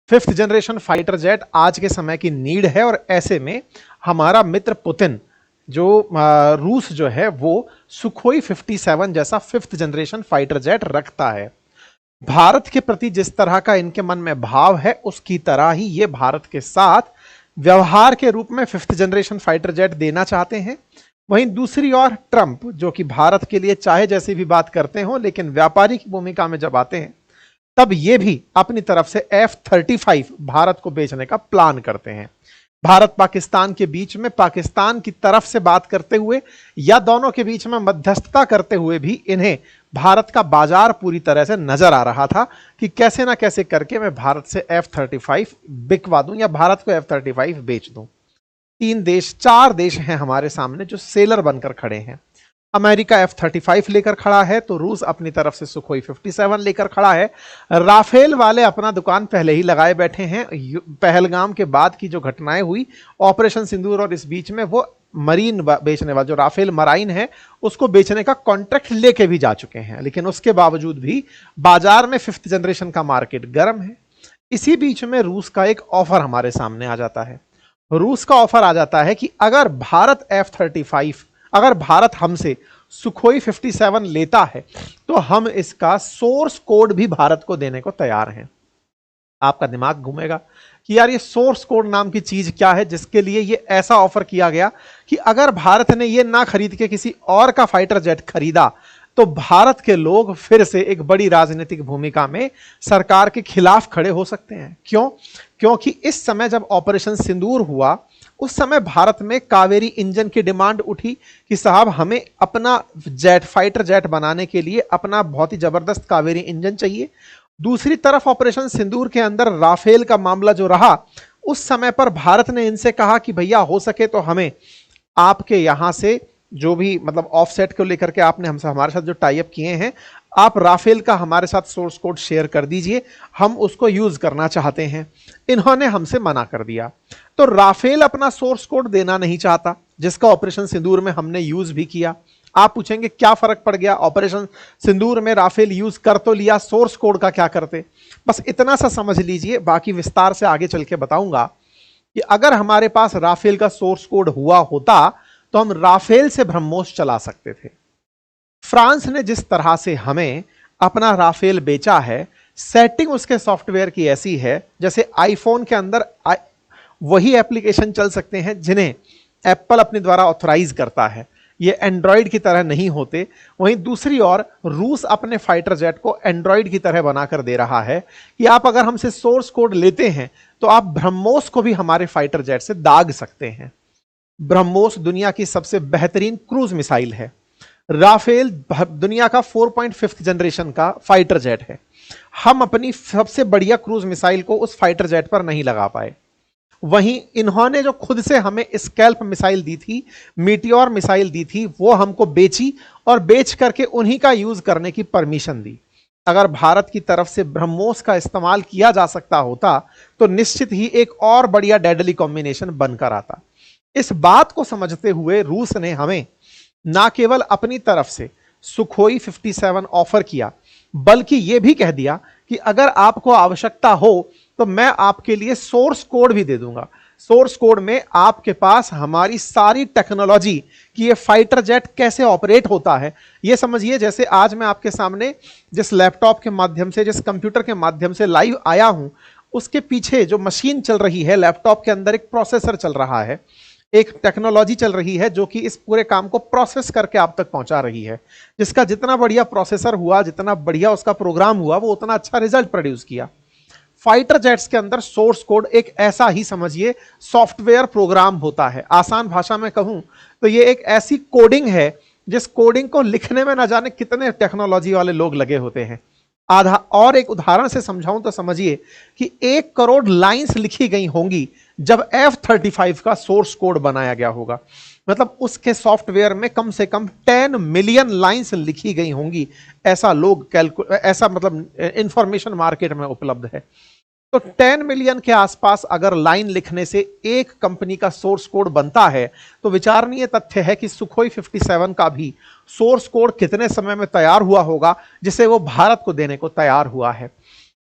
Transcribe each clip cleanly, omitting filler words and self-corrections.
5th generation fighter jet आज के समय की नीड है और ऐसे में हमारा मित्र पुतिन जो रूस जो है वो सुखोई 57 जैसा 5th जनरेशन फाइटर जेट रखता है। भारत के प्रति जिस तरह का इनके मन में भाव है उसकी तरह ही ये भारत के साथ व्यवहार के रूप में 5th जनरेशन फाइटर जेट देना चाहते हैं। वहीं दूसरी ओर ट्रंप जो कि भारत के लिए चाहे जैसी भी बात करते हो लेकिन व्यापारी की भूमिका में जब आते हैं तब ये भी अपनी तरफ से F-35 भारत को बेचने का प्लान करते हैं। भारत पाकिस्तान के बीच में पाकिस्तान की तरफ से बात करते हुए या दोनों के बीच में मध्यस्थता करते हुए भी इन्हें भारत का बाजार पूरी तरह से नजर आ रहा था कि कैसे ना कैसे करके मैं भारत से F-35 बिकवा दूं या भारत को F-35 बेच दूं। 4 देश हैं हमारे सामने जो सेलर बनकर खड़े हैं। अमेरिका F-35 लेकर खड़ा है तो रूस अपनी तरफ से सुखोई 57 लेकर खड़ा है। राफेल वाले अपना दुकान पहले ही लगाए बैठे हैं। पहलगाम के बाद की जो घटनाएं हुई ऑपरेशन सिंदूर और इस बीच में वो मरीन बेचने वाला जो राफेल मराइन है उसको बेचने का कॉन्ट्रैक्ट लेके भी जा चुके हैं, लेकिन उसके बावजूद भी बाजार में 5th जनरेशन का मार्केट गर्म है। इसी बीच में रूस का एक ऑफर हमारे सामने आ जाता है। रूस का ऑफर आ जाता है कि अगर भारत हमसे सुखोई 57 लेता है तो हम इसका सोर्स कोड भी भारत को देने को तैयार हैं। आपका दिमाग घूमेगा कि यार ये सोर्स कोड नाम की चीज क्या है जिसके लिए ये ऐसा ऑफर किया गया कि अगर भारत ने ये ना खरीद के किसी और का फाइटर जेट खरीदा तो भारत के लोग फिर से एक बड़ी राजनीतिक भूमिका में सरकार के खिलाफ खड़े हो सकते हैं। क्यों? क्योंकि इस समय जब ऑपरेशन सिंदूर हुआ उस समय भारत में कावेरी इंजन की डिमांड उठी कि साहब हमें अपना फाइटर जेट बनाने के लिए अपना बहुत ही जबरदस्त कावेरी इंजन चाहिए। दूसरी तरफ ऑपरेशन सिंदूर के अंदर राफेल का मामला जो रहा उस समय पर भारत ने इनसे कहा कि भैया हो सके तो हमें आपके यहां से जो भी मतलब ऑफसेट को लेकर के आपने हमसे हमारे साथ जो टाई अप किए हैं आप राफेल का हमारे साथ सोर्स कोड शेयर कर दीजिए, हम उसको यूज करना चाहते हैं। इन्होंने हमसे मना कर दिया। तो राफेल अपना सोर्स कोड देना नहीं चाहता जिसका ऑपरेशन सिंदूर में हमने यूज भी किया। आप पूछेंगे क्या फर्क पड़ गया, ऑपरेशन सिंदूर में राफेल यूज कर तो लिया, सोर्स कोड का क्या करते। बस इतना सा समझ लीजिए, बाकी विस्तार से आगे चल के बताऊंगा कि अगर हमारे पास राफेल का सोर्स कोड हुआ होता तो हम राफेल से ब्रह्मोस चला सकते थे। फ्रांस ने जिस तरह से हमें अपना राफेल बेचा है सेटिंग उसके सॉफ्टवेयर की ऐसी है जैसे आईफोन के अंदर वही एप्लीकेशन चल सकते हैं जिन्हें एप्पल अपने द्वारा ऑथराइज करता है, ये एंड्रॉयड की तरह नहीं होते। वहीं दूसरी ओर रूस अपने फाइटर जेट को एंड्रॉयड की तरह बनाकर दे रहा है कि आप अगर हमसे सोर्स कोड लेते हैं तो आप ब्रह्मोस को भी हमारे फाइटर जेट से दाग सकते हैं। ब्रह्मोस दुनिया की सबसे बेहतरीन क्रूज मिसाइल है। राफेल दुनिया का 4.5 जनरेशन का फाइटर जेट है। हम अपनी सबसे बढ़िया क्रूज मिसाइल को उस फाइटर जेट पर नहीं लगा पाए। वहीं इन्होंने जो खुद से हमें स्कैल्प मिसाइल दी थी, मीटियोर मिसाइल दी थी, वो हमको बेची और बेच करके उन्हीं का यूज करने की परमिशन दी। अगर भारत की तरफ से ब्रह्मोस का इस्तेमाल किया जा सकता होता तो निश्चित ही एक और बढ़िया डेडली कॉम्बिनेशन बनकर आता। इस बात को समझते हुए रूस ने हमें ना केवल अपनी तरफ से सुखोई 57 ऑफर किया बल्कि यह भी कह दिया कि अगर आपको आवश्यकता हो तो मैं आपके लिए सोर्स कोड भी दे दूंगा। सोर्स कोड में आपके पास हमारी सारी टेक्नोलॉजी कि ये फाइटर जेट कैसे ऑपरेट होता है, ये समझिए जैसे आज मैं आपके सामने जिस लैपटॉप के माध्यम से जिस कंप्यूटर के माध्यम से लाइव आया हूं उसके पीछे जो मशीन चल रही है, लैपटॉप के अंदर एक प्रोसेसर चल रहा है, एक टेक्नोलॉजी चल रही है जो कि इस पूरे काम को प्रोसेस करके आप तक पहुंचा रही है। जिसका जितना बढ़िया प्रोसेसर हुआ, जितना बढ़िया उसका प्रोग्राम हुआ, वो उतना अच्छा रिजल्ट प्रोड्यूस किया। फाइटर जेट्स के अंदर सोर्स कोड एक ऐसा ही समझिए सॉफ्टवेयर प्रोग्राम होता है। आसान भाषा में कहूं तो ये एक ऐसी कोडिंग है जिस कोडिंग को लिखने में ना जाने कितने टेक्नोलॉजी वाले लोग लगे होते हैं। आधा और एक उदाहरण से समझाऊं तो समझिए कि 1 करोड़ लाइंस लिखी गई होंगी जब F-35 का सोर्स कोड बनाया गया होगा। मतलब उसके सॉफ्टवेयर में कम से कम 10 मिलियन लाइंस लिखी गई होंगी। ऐसा मतलब इंफॉर्मेशन मार्केट में उपलब्ध है। तो 10 मिलियन के आसपास अगर लाइन लिखने से एक कंपनी का सोर्स कोड बनता है तो विचारणीय तथ्य है कि सुखोई 57 का भी सोर्स कोड कितने समय में तैयार हुआ होगा जिसे वो भारत को देने को तैयार हुआ है।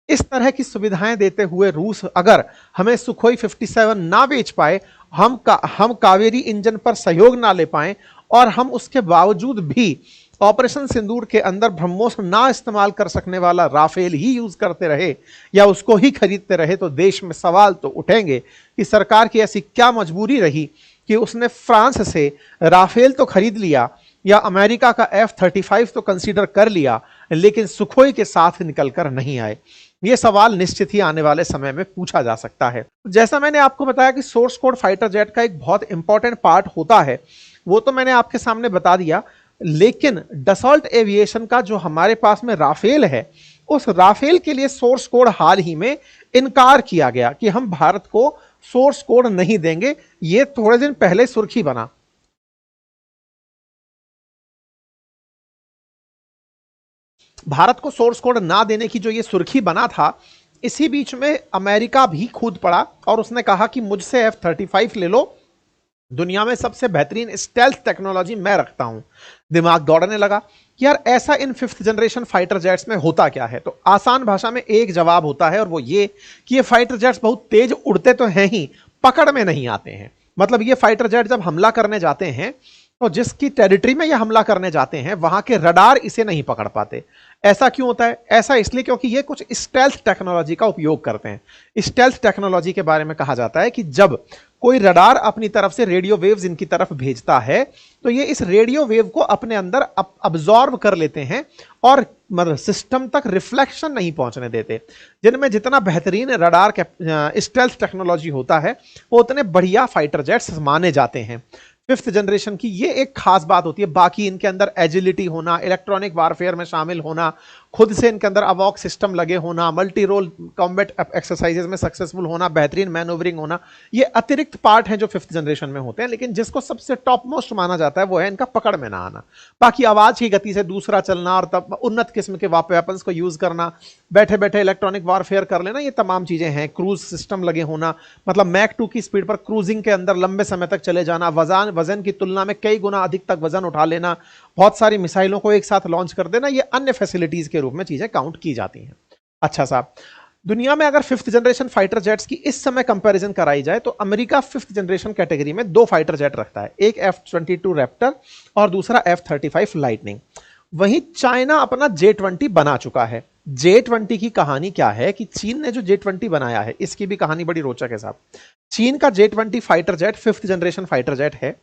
इस तरह की सुविधाएं देते हुए रूस अगर हमें सुखोई 57 ना बेच पाए, हम कावेरी इंजन पर सहयोग ना ले पाए, और हम उसके बावजूद भी ऑपरेशन सिंदूर के अंदर ब्रह्मोस ना इस्तेमाल कर सकने वाला राफेल ही यूज करते रहे या उसको ही खरीदते रहे, तो देश में सवाल तो उठेंगे कि सरकार की ऐसी क्या मजबूरी रही कि उसने फ्रांस से राफेल तो खरीद लिया या अमेरिका का F-35 तो कंसीडर कर लिया, लेकिन सुखोई के साथ निकलकर नहीं आए। यह सवाल निश्चित ही आने वाले समय में पूछा जा सकता है। जैसा मैंने आपको बताया कि सोर्स कोड फाइटर जेट का एक बहुत इंपॉर्टेंट पार्ट होता है, वो तो मैंने आपके सामने बता दिया, लेकिन डसॉल्ट एविएशन का जो हमारे पास में राफेल है, उस राफेल के लिए सोर्स कोड हाल ही में इनकार किया गया कि हम भारत को सोर्स कोड नहीं देंगे। यह थोड़े दिन पहले सुर्खी बना। भारत को सोर्स कोड ना देने की जो ये सुर्खी बना था, इसी बीच में अमेरिका भी कूद पड़ा और उसने कहा कि मुझसे F-35 ले लो, दुनिया में सबसे बेहतरीन स्टेल्थ टेक्नोलॉजी मैं रखता हूं। दिमाग दौड़ने लगा कि यार ऐसा इन 5th जनरेशन फाइटर जेट्स में होता क्या है। तो आसान भाषा में एक जवाब होता है और वो ये कि ये फाइटर जेट्स बहुत तेज उड़ते तो हैं ही, पकड़ में नहीं आते हैं। मतलब ये फाइटर जेट जब हमला करने जाते हैं तो जिसकी टेरिटरी में ये हमला करने जाते हैं वहां के रडार इसे नहीं पकड़ पाते। ऐसा क्यों होता है? ऐसा इसलिए क्योंकि ये कुछ स्टेल्थ टेक्नोलॉजी का उपयोग करते हैं। स्टेल्थ टेक्नोलॉजी के बारे में कहा जाता है कि जब कोई रडार अपनी तरफ से रेडियो वेव्स इनकी तरफ भेजता है तो ये इस रेडियो वेव को अपने अंदर अब्जॉर्ब कर लेते हैं और मतलब सिस्टम तक रिफ्लेक्शन नहीं पहुंचने देते। जिनमें जितना बेहतरीन रडार स्टेल्थ टेक्नोलॉजी होता है वो उतने बढ़िया फाइटर जेट्स माने जाते हैं। 5th जनरेशन की ये एक खास बात होती है। बाकी इनके अंदर एजिलिटी होना, इलेक्ट्रॉनिक वारफेयर में शामिल होना, खुद से इनके अंदर अवॉक सिस्टम लगे होना, मल्टी रोल कॉम्बैट एक्सरसाइजेज में सक्सेसफुल होना, बेहतरीन मैनोवरिंग होना, ये अतिरिक्त पार्ट हैं जो 5th जनरेशन में होते हैं। लेकिन जिसको सबसे टॉप मोस्ट माना जाता है वो है इनका पकड़ में ना आना। बाकी आवाज की गति से दूसरा चलना और तब उन्नत किस्म के वेपन्स को यूज करना, बैठे बैठे इलेक्ट्रॉनिक वारफेयर कर लेना, ये तमाम चीजें हैं। क्रूज सिस्टम लगे होना, मतलब मैक 2 की स्पीड पर क्रूजिंग के अंदर लंबे समय तक चले जाना, वजन की तुलना में कई गुना अधिक तक वजन उठा लेना, बहुत सारी मिसाइलों को एक साथ लॉन्च कर देना, ये अन्य फैसिलिटीज के रूप में चीजें काउंट की जाती हैं। अच्छा साहब, दुनिया में अगर 5th जनरेशन फाइटर जेट्स की इस समय कंपैरिजन कराई जाए तो अमेरिका 5th जनरेशन कैटेगरी में 2 फाइटर जेट रखता है, एक F-22 रैप्टर और दूसरा F-35 लाइटनिंग। वहीं चाइना अपना J-20 बना चुका है। J-20 की कहानी क्या है कि चीन ने जो J-20 बनाया है, इसकी भी कहानी बड़ी रोचक है साहब। चीन का J-20 fighter jet 5th generation fighter jet है।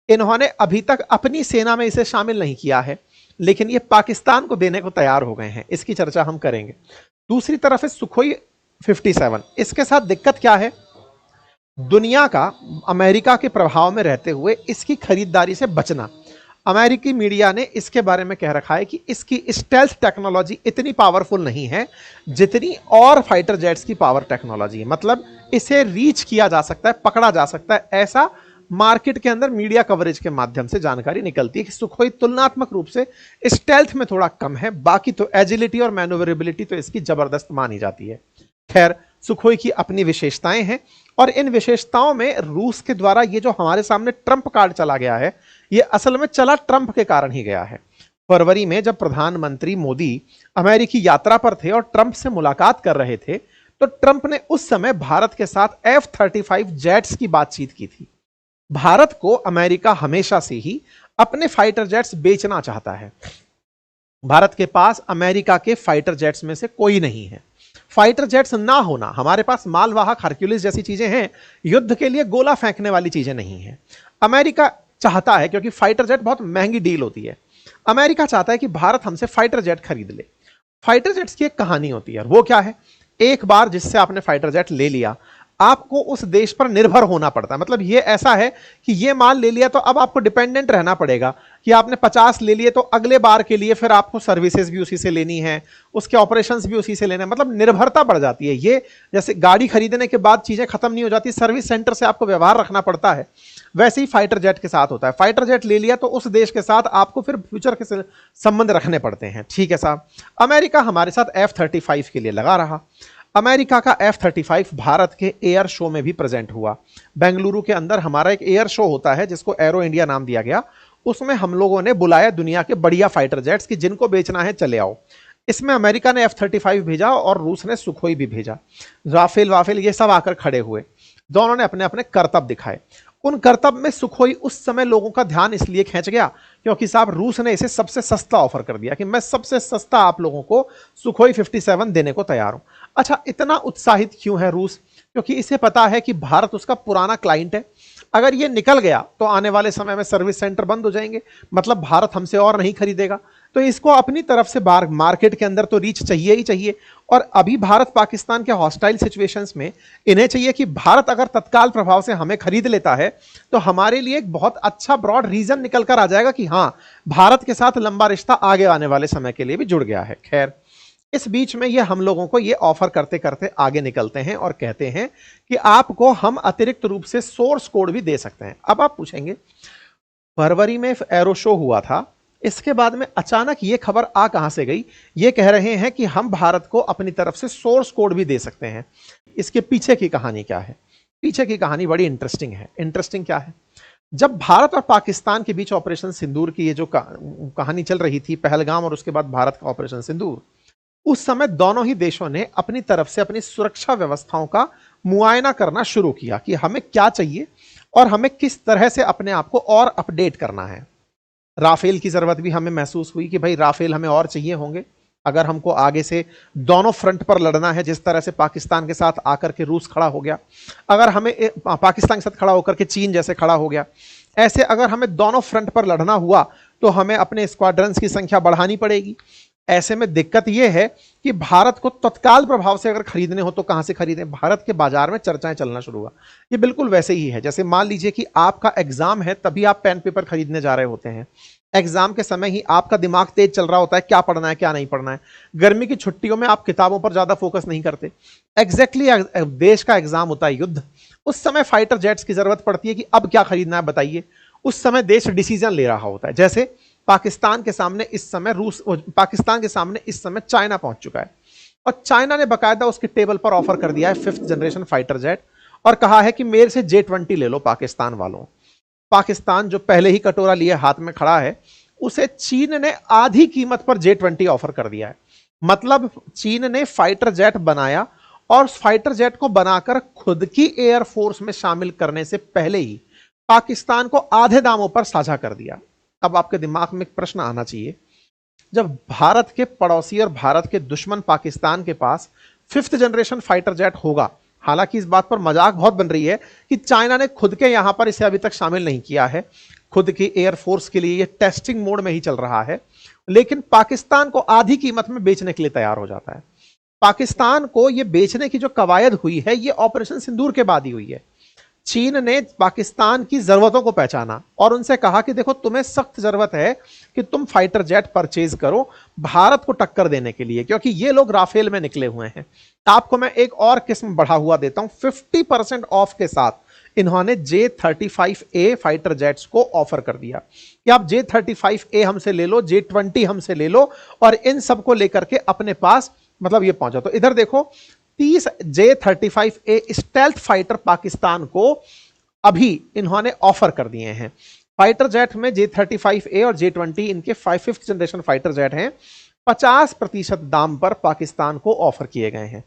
इन्होंने अभी तक अपनी सेना में इसे शामिल नहीं किया है, लेकिन ये पाकिस्तान को देने को तैयार हो गए हैं। इसकी चर्चा हम करेंगे। दूसरी तरफ है सुखोई 57। इसके साथ दिक्कत क्या है? दुनिया का अमेरिका के प्रभाव में रहते हुए इसकी खरीदारी से बचना। अमेरिकी मीडिया ने इसके बारे में कह रखा है कि इसकी स्टेल्थ टेक्नोलॉजी इतनी पावरफुल नहीं है जितनी और फाइटर जेट्स की पावर टेक्नोलॉजी है। मतलब इसे रीच किया जा सकता है, पकड़ा जा सकता है, ऐसा मार्केट के अंदर मीडिया कवरेज के माध्यम से जानकारी निकलती है कि सुखोई तुलनात्मक रूप से स्टेल्थ में थोड़ा कम है। बाकी तो एजिलिटी और मैनोवरेबिलिटी तो इसकी जबरदस्त मानी जाती है। खैर, सुखोई की अपनी विशेषताएं हैं और इन विशेषताओं में रूस के द्वारा ये जो हमारे सामने ट्रंप कार्ड चला गया है, ये असल में चला ट्रंप के कारण ही गया है। फरवरी में जब प्रधानमंत्री मोदी अमेरिकी यात्रा पर थे और ट्रंप से मुलाकात कर रहे थे, तो ट्रंप ने उस समय भारत के साथ F-35 जेट्स की बातचीत की थी। भारत को अमेरिका हमेशा से ही अपने फाइटर जेट्स बेचना चाहता है। भारत के पास अमेरिका के फाइटर जेट्स में से कोई नहीं है। फाइटर जेट्स ना होना, हमारे पास मालवाहक हरक्यूलिस जैसी चीजें हैं, युद्ध के लिए गोला फेंकने वाली चीजें नहीं हैं। अमेरिका चाहता है, क्योंकि फाइटर जेट बहुत महंगी डील होती है, अमेरिका चाहता है कि भारत हमसे फाइटर जेट खरीद ले। फाइटर जेट्स की एक कहानी होती है, वो क्या है? एक बार जिससे आपने फाइटर जेट ले लिया, आपको उस देश पर निर्भर होना पड़ता है। मतलब ये ऐसा है कि ये माल ले लिया तो अब आपको डिपेंडेंट रहना पड़ेगा कि आपने 50 ले लिए तो अगले बार के लिए फिर आपको सर्विसेज भी उसी से लेनी है, उसके ऑपरेशंस भी उसी से लेने हैं। मतलब निर्भरता बढ़ जाती है। ये जैसे गाड़ी खरीदने के बाद चीजें खत्म नहीं हो जाती, सर्विस सेंटर से आपको व्यवहार रखना पड़ता है, वैसे ही फाइटर जेट के साथ होता है। फाइटर जेट ले लिया तो उस देश के साथ आपको फिर फ्यूचर के संबंध रखने पड़ते हैं। ठीक है साहब, अमेरिका हमारे साथ F-35 के लिए लगा रहा। अमेरिका का F-35 भारत के एयर शो में भी प्रेजेंट हुआ। बेंगलुरु के अंदर हमारा एक एयर शो होता है जिसको एरो इंडिया नाम दिया गया। उसमें हम लोगों ने बुलाया दुनिया के बढ़िया फाइटर जेट्स कि जिनको बेचना है चले आओ। इसमें अमेरिका ने F-35 भेजा और रूस ने सुखोई भी भेजा। राफेल वाफेल ये सब आकर खड़े हुए, दोनों ने अपने अपने करतब दिखाए। उन करतब में सुखोई उस समय लोगों का ध्यान इसलिए खींच गया क्योंकि साहब रूस ने इसे सबसे सस्ता ऑफर कर दिया कि मैं सबसे सस्ता आप लोगों को सुखोई 57 देने को तैयार हूं। अच्छा, इतना उत्साहित क्यों है रूस? क्योंकि इसे पता है कि भारत उसका पुराना क्लाइंट है। अगर ये निकल गया तो आने वाले समय में सर्विस सेंटर बंद हो जाएंगे, मतलब भारत हमसे और नहीं खरीदेगा। तो इसको अपनी तरफ से मार्केट के अंदर तो रीच चाहिए ही चाहिए। और अभी भारत पाकिस्तान के हॉस्टाइल सिचुएशंस में इन्हें चाहिए कि भारत अगर तत्काल प्रभाव से हमें खरीद लेता है तो हमारे लिए एक बहुत अच्छा ब्रॉड रीजन निकल कर आ जाएगा कि हां, भारत के साथ लंबा रिश्ता आगे आने वाले समय के लिए भी जुड़ गया है। खैर, इस बीच में ये हम लोगों को ये ऑफर करते करते आगे निकलते हैं और कहते हैं कि आपको हम अतिरिक्त रूप से सोर्स कोड भी दे सकते हैं। अब आप पूछेंगे, फरवरी में एरो शो हुआ था, इसके बाद में अचानक ये खबर आ कहां से गई? ये कह रहे हैं कि हम भारत को अपनी तरफ से सोर्स कोड भी दे सकते हैं। इसके पीछे की कहानी क्या है? पीछे की कहानी बड़ी इंटरेस्टिंग है। इंटरेस्टिंग क्या है? जब भारत और पाकिस्तान के बीच ऑपरेशन सिंदूर की ये जो कहानी चल रही थी, पहलगाम और उसके बाद भारत का ऑपरेशन सिंदूर, उस समय दोनों ही देशों ने अपनी तरफ से अपनी सुरक्षा व्यवस्थाओं का मुआयना करना शुरू किया कि हमें क्या चाहिए और हमें किस तरह से अपने आप को और अपडेट करना है। राफेल की जरूरत भी हमें महसूस हुई कि भाई राफेल हमें और चाहिए होंगे अगर हमको आगे से दोनों फ्रंट पर लड़ना है। जिस तरह से पाकिस्तान के साथ आकर के रूस खड़ा हो गया, अगर हमें पाकिस्तान के साथ खड़ा होकर के चीन जैसे खड़ा हो गया, ऐसे अगर हमें दोनों फ्रंट पर लड़ना हुआ तो हमें अपने स्क्वाड्रंस की संख्या बढ़ानी पड़ेगी। ऐसे में दिक्कत यह है कि भारत को तत्काल प्रभाव से अगर खरीदने हो तो कहां से खरीदें? भारत के बाजार में चर्चाएं चलना शुरू हुआ। ये बिल्कुल वैसे ही है जैसे मान लीजिए कि आपका एग्जाम है, तभी आप पेन पेपर खरीदने जा रहे होते हैं। एग्जाम के समय ही आपका दिमाग तेज चल रहा होता है, क्या पढ़ना है क्या नहीं पढ़ना है। गर्मी की छुट्टियों में आप किताबों पर ज्यादा फोकस नहीं करते। एग्जैक्टली देश का एग्जाम होता है युद्ध, उस समय फाइटर जेट्स की जरूरत पड़ती है कि अब क्या खरीदना है बताइए। उस समय देश डिसीजन ले रहा होता है। जैसे पाकिस्तान के सामने इस समय चाइना पहुंच चुका है और चाइना ने बकायदा उसके टेबल पर ऑफर कर दिया है 5th जनरेशन फाइटर जेट और कहा है कि मेरे से J-20 ले लो पाकिस्तान वालों। पाकिस्तान जो पहले ही कटोरा लिए हाथ में खड़ा है, उसे चीन ने आधी कीमत पर J-20 ऑफर कर दिया है। मतलब चीन ने फाइटर जेट बनाया और फाइटर जेट को बनाकर खुद की एयरफोर्स में शामिल करने से पहले ही पाकिस्तान को आधे दामों पर साझा कर दिया। अब आपके दिमाग में एक प्रश्न आना चाहिए, जब भारत के पड़ोसी और भारत के दुश्मन पाकिस्तान के पास 5th जनरेशन फाइटर जेट होगा, हालांकि इस बात पर मजाक बहुत बन रही है कि चाइना ने खुद के यहां पर इसे अभी तक शामिल नहीं किया है, खुद की एयरफोर्स के लिए ये टेस्टिंग मोड में ही चल रहा है, लेकिन पाकिस्तान को आधी कीमत में बेचने के लिए तैयार हो जाता है। पाकिस्तान को यह बेचने की जो कवायद हुई है, यह ऑपरेशन सिंदूर के बाद ही हुई है। चीन ने पाकिस्तान की जरूरतों को पहचाना और उनसे कहा कि देखो, तुम्हें सख्त जरूरत है कि तुम फाइटर जेट परचेज करो भारत को टक्कर देने के लिए, क्योंकि ये लोग राफेल में निकले हुए हैं। आपको मैं एक और किस्म बढ़ा हुआ देता हूं, 50% ऑफ के साथ इन्होंने J-35A फाइटर जेट्स को ऑफर कर दिया कि आप J-35A हमसे ले लो, J-20 हमसे ले लो और इन सबको लेकर के अपने पास मतलब ये पहुंचा। तो इधर देखो, 30 J-35A स्टेल्थ फाइटर पाकिस्तान को अभी इन्होंने ऑफर कर दिए हैं। फाइटर जेट में J-35A और J-20 इनके 5th जनरेशन फाइटर जेट हैं, 50% दाम पर पाकिस्तान को ऑफर किए गए हैं।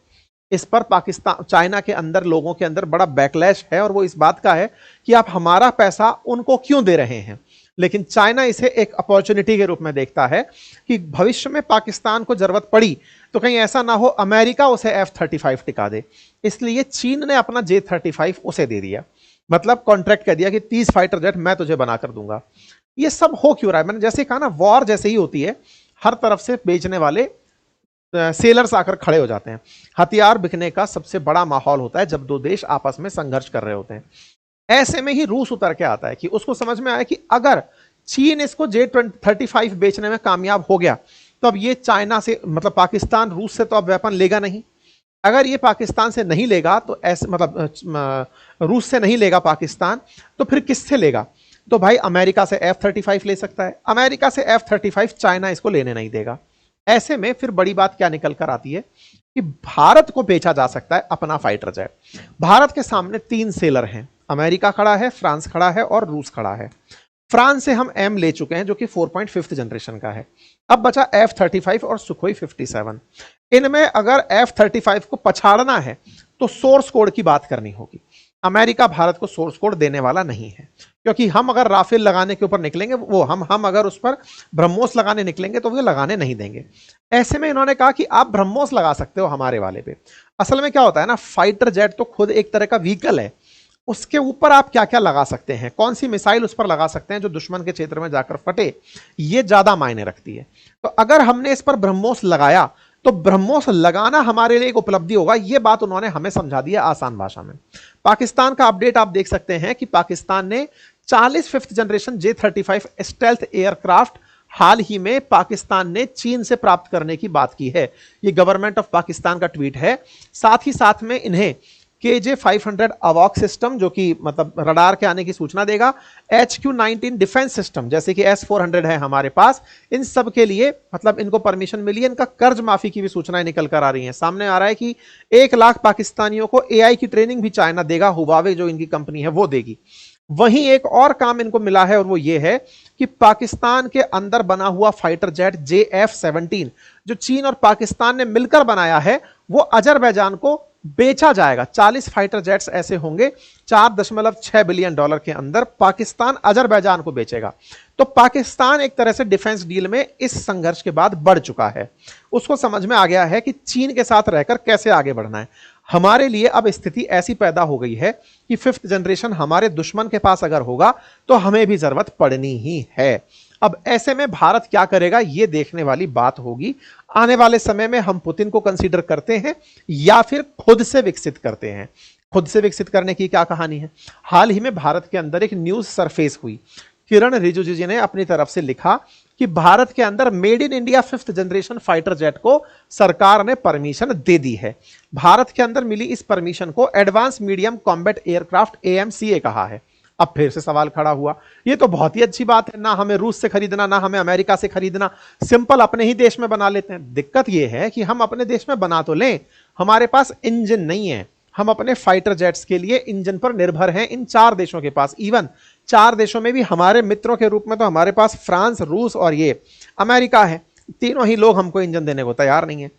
इस पर पाकिस्तान चाइना के अंदर लोगों के अंदर बड़ा बैकलैश है और वो इस बात का है कि आप हमारा पैसा उनको क्यों दे रहे हैं। लेकिन चाइना इसे एक अपॉर्चुनिटी के रूप में देखता है कि भविष्य में पाकिस्तान को जरूरत पड़ी तो कहीं ऐसा ना हो अमेरिका उसे F-35 टिका दे, इसलिए चीन ने अपना J-35 उसे दे दिया। मतलब कॉन्ट्रैक्ट कर दिया कि 30 फाइटर जेट मैं तुझे बनाकर दूंगा। ये सब हो क्यों रहा है? मैंने जैसे कहा ना, वॉर जैसे ही होती है, हर तरफ से बेचने वाले सेलर्स आकर खड़े हो जाते हैं। हथियार बिकने का सबसे बड़ा माहौल होता है जब दो देश आपस में संघर्ष कर रहे होते हैं। ऐसे में ही रूस उतर के आता है कि उसको समझ में आया कि अगर चीन इसको J-35 बेचने में कामयाब हो गया तो अब ये चाइना से मतलब पाकिस्तान रूस से तो अब वेपन लेगा नहीं। अगर ये पाकिस्तान से नहीं लेगा तो ऐसे मतलब रूस से नहीं लेगा पाकिस्तान, तो फिर किससे लेगा? तो भाई अमेरिका से F-35 ले सकता है। अमेरिका से F-35 चाइना इसको लेने नहीं देगा। ऐसे में फिर बड़ी बात क्या निकल कर आती है कि भारत को बेचा जा सकता है अपना फाइटर जेट। भारत के सामने 3 सेलर हैं, अमेरिका खड़ा है, फ्रांस खड़ा है और रूस खड़ा है। फ्रांस से हम एम ले चुके हैं जो कि 4.5 जनरेशन का है। अब बचा F-35 और सुखोई 57। इनमें अगर F-35 को पछाड़ना है तो सोर्स कोड की बात करनी होगी। अमेरिका भारत को सोर्स कोड देने वाला नहीं है, क्योंकि हम अगर राफेल लगाने के ऊपर निकलेंगे, वो हम अगर उस पर ब्रह्मोस लगाने निकलेंगे तो वो लगाने नहीं देंगे। ऐसे में इन्होंने कहा कि आप ब्रह्मोस लगा सकते हो हमारे वाले पे। असल में क्या होता है ना, फाइटर जेट तो खुद एक तरह का व्हीकल है, उसके ऊपर आप क्या क्या लगा सकते हैं, कौन सी मिसाइल उस पर लगा सकते हैं जो दुश्मन के क्षेत्र में जाकर फटे, ये ज्यादा मायने रखती है। तो अगर हमने इस पर ब्रह्मोस लगाया तो ब्रह्मोस लगाना हमारे लिए एक उपलब्धि होगा। यह बात उन्होंने हमें समझा दी है आसान भाषा में। पाकिस्तान का अपडेट आप देख सकते हैं कि पाकिस्तान ने 40 5th generation J-35 stealth aircraft हाल ही में पाकिस्तान ने चीन से प्राप्त करने की बात की है। यह गवर्नमेंट ऑफ पाकिस्तान का ट्वीट है। साथ ही साथ में इन्हें KJ-500 अवॉक सिस्टम, जो कि मतलब रडार के आने की सूचना देगा, HQ-19 डिफेंस सिस्टम जैसे कि S-400 है हमारे पास, इन सब के लिए मतलब इनको परमिशन मिली है। इनका कर्ज माफी की भी सूचनाएं निकल कर आ रही हैं। सामने आ रहा है कि 1 लाख पाकिस्तानियों को AI की ट्रेनिंग भी चाइना देगा, हुवावे जो इनकी कंपनी है वो देगी। वहीं एक और काम इनको मिला है और वो ये है कि पाकिस्तान के अंदर बना हुआ फाइटर जेट JF-17 जो चीन और पाकिस्तान ने मिलकर बनाया है, वो अजरबैजान को बेचा जाएगा। 40 फाइटर जेट्स ऐसे होंगे, $4.6 बिलियन के अंदर पाकिस्तान अजरबैजान को बेचेगा। तो पाकिस्तान एक तरह से डिफेंस डील में इस संघर्ष के बाद बढ़ चुका है। उसको समझ में आ गया है कि चीन के साथ रहकर कैसे आगे बढ़ना है। हमारे लिए अब स्थिति ऐसी पैदा हो गई है कि 5th जनरेशन हमारे दुश्मन के पास अगर होगा तो हमें भी जरूरत पड़नी ही है। अब ऐसे में भारत क्या करेगा, यह देखने वाली बात होगी। आने वाले समय में हम पुतिन को कंसीडर करते हैं या फिर खुद से विकसित करते हैं। खुद से विकसित करने की क्या कहानी है, हाल ही में भारत के अंदर एक न्यूज सरफेस हुई। किरण रिजिजू जी ने अपनी तरफ से लिखा कि भारत के अंदर made in India 5th generation fighter jet को सरकार ने परमिशन दे दी है। भारत के अंदर मिली इस परमिशन को advance medium combat aircraft AMCA कहा है। अब फिर से सवाल खड़ा हुआ, ये तो बहुत ही अच्छी बात है, ना हमें रूस से खरीदना ना हमें अमेरिका से खरीदना, सिंपल अपने ही देश में बना लेते हैं। दिक्कत यह है कि हम अपने देश में बना तो लें, हमारे पास इंजन नहीं है। हम अपने फाइटर जेट्स के लिए इंजन पर निर्भर हैं इन 4 देशों के पास। इवन 4 देशों में भी हमारे मित्रों के रूप में तो हमारे पास फ्रांस, रूस और ये अमेरिका है। तीनों ही लोग हमको इंजन देने को तैयार नहीं है।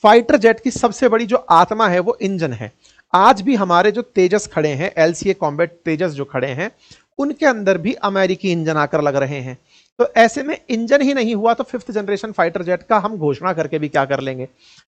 फाइटर जेट की सबसे बड़ी जो आत्मा है वो इंजन है। आज भी हमारे जो तेजस खड़े हैं, LCA कॉम्बैट तेजस जो खड़े हैं, उनके अंदर भी अमेरिकी इंजन आकर लग रहे हैं। तो ऐसे में इंजन ही नहीं हुआ तो 5th जनरेशन फाइटर जेट का हम घोषणा करके भी क्या कर लेंगे।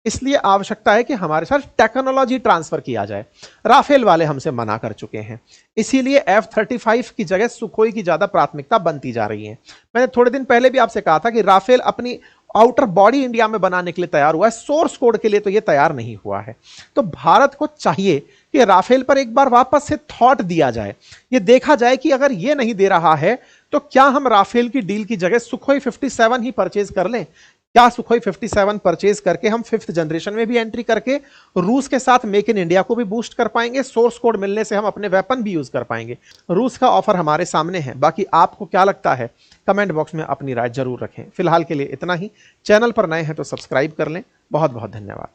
इसलिए आवश्यकता है कि हमारे साथ टेक्नोलॉजी ट्रांसफर किया जाए। राफेल वाले हमसे मना कर चुके हैं, इसीलिए F-35 की जगह सुखोई की ज्यादा प्राथमिकता बनती जा रही है। मैंने थोड़े दिन पहले भी आपसे कहा था कि राफेल अपनी आउटर बॉडी इंडिया में बनाने के लिए तैयार हुआ है, सोर्स कोड के लिए तो यह तैयार नहीं हुआ है। तो भारत को चाहिए कि राफेल पर एक बार वापस से थॉट दिया जाए, यह देखा जाए कि अगर यह नहीं दे रहा है तो क्या हम राफेल की डील की जगह सुखोई 57 ही परचेज कर लें। क्या सुखोई 57 परचेज करके हम 5th जनरेशन में भी एंट्री करके रूस के साथ मेक इन इंडिया को भी बूस्ट कर पाएंगे। सोर्स कोड मिलने से हम अपने वेपन भी यूज कर पाएंगे। रूस का ऑफर हमारे सामने है। बाकी आपको क्या लगता है, कमेंट बॉक्स में अपनी राय जरूर रखें। फिलहाल के लिए इतना ही। चैनल पर नए हैं तो सब्सक्राइब कर लें। बहुत बहुत धन्यवाद।